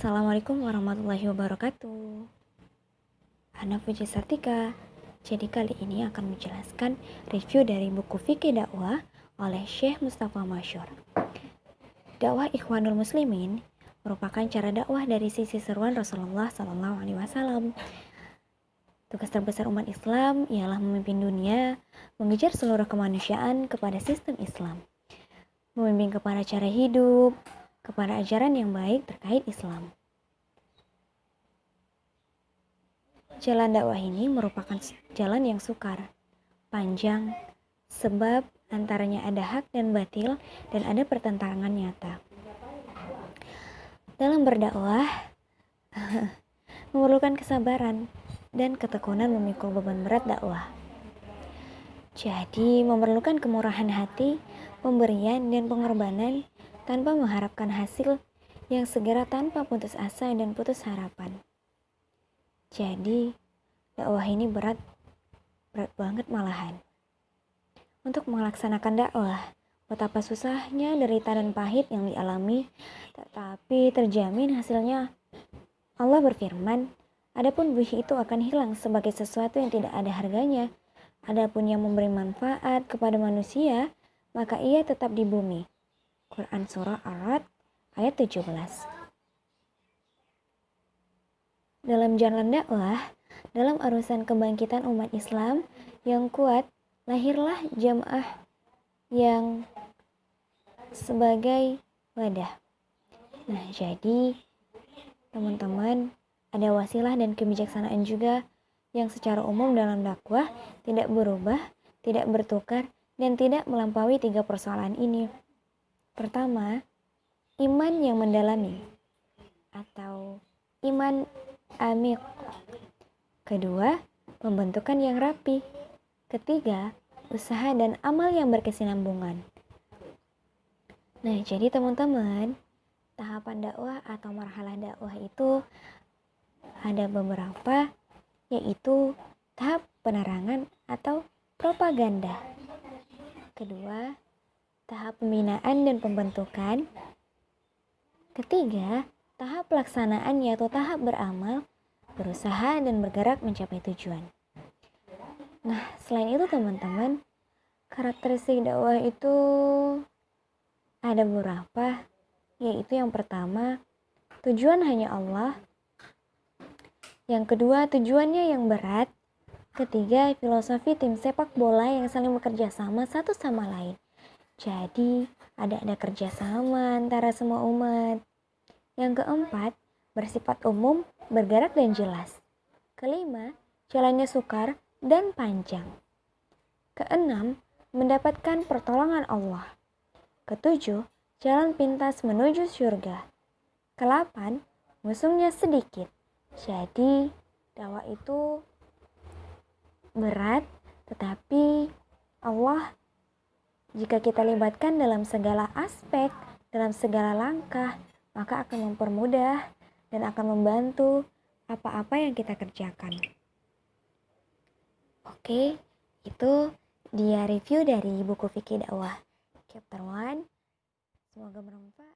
Assalamualaikum warahmatullahi wabarakatuh. Ana Puji Sartika. Jadi kali ini akan menjelaskan review dari buku Fikih Dakwah oleh Syekh Mustafa Masyur. Dakwah Ikhwanul Muslimin merupakan cara dakwah dari sisi seruan Rasulullah SAW. Tugas terbesar umat Islam ialah memimpin dunia, mengejar seluruh kemanusiaan kepada sistem Islam, membimbing kepada cara hidup, kepada ajaran yang baik terkait Islam. Jalan dakwah ini merupakan jalan yang sukar, panjang, sebab antaranya ada hak dan batil dan ada pertentangan nyata. Dalam berdakwah, memerlukan kesabaran dan ketekunan memikul beban berat dakwah. Jadi, memerlukan kemurahan hati, pemberian dan pengorbanan tanpa mengharapkan hasil yang segera tanpa putus asa dan putus harapan. Jadi, dakwah ini berat banget malahan. Untuk melaksanakan dakwah, betapa susahnya derita dan pahit yang dialami, tetapi terjamin hasilnya. Allah berfirman, adapun bumi itu akan hilang sebagai sesuatu yang tidak ada harganya. Adapun yang memberi manfaat kepada manusia, maka ia tetap di bumi. Quran Surah Ar-Ra'd ayat 17. Dalam jalan dakwah, dalam urusan kebangkitan umat Islam yang kuat, lahirlah jamaah yang sebagai wadah. Nah, jadi teman-teman, ada wasilah dan kebijaksanaan juga yang secara umum dalam dakwah tidak berubah, tidak bertukar, dan tidak melampaui 3 persoalan ini. Pertama, iman yang mendalami atau iman amik. Kedua, pembentukan yang rapi. Ketiga, usaha dan amal yang berkesinambungan. Nah, jadi teman-teman, tahapan dakwah atau marhalah dakwah itu ada beberapa, yaitu tahap penerangan atau propaganda. Kedua, tahap pembinaan dan pembentukan. Ketiga, tahap pelaksanaan yaitu tahap beramal, berusaha dan bergerak mencapai tujuan. Nah, selain itu teman-teman, karakteristik dakwah itu ada beberapa, yaitu yang pertama, tujuan hanya Allah. Yang kedua, tujuannya yang berat. Ketiga, filosofi tim sepak bola yang saling bekerja sama satu sama lain. Jadi, ada kerjasama antara semua umat. Yang keempat, bersifat umum, bergerak dan jelas. Kelima, jalannya sukar dan panjang. Keenam, mendapatkan pertolongan Allah. Ketujuh, jalan pintas menuju surga. Kelapan, musuhnya sedikit. Jadi, dakwah itu berat, tetapi Allah, jika kita libatkan dalam segala aspek, dalam segala langkah, maka akan mempermudah dan akan membantu apa-apa yang kita kerjakan. Oke, itu dia review dari buku Fikih Dakwah Chapter 1. Semoga bermanfaat.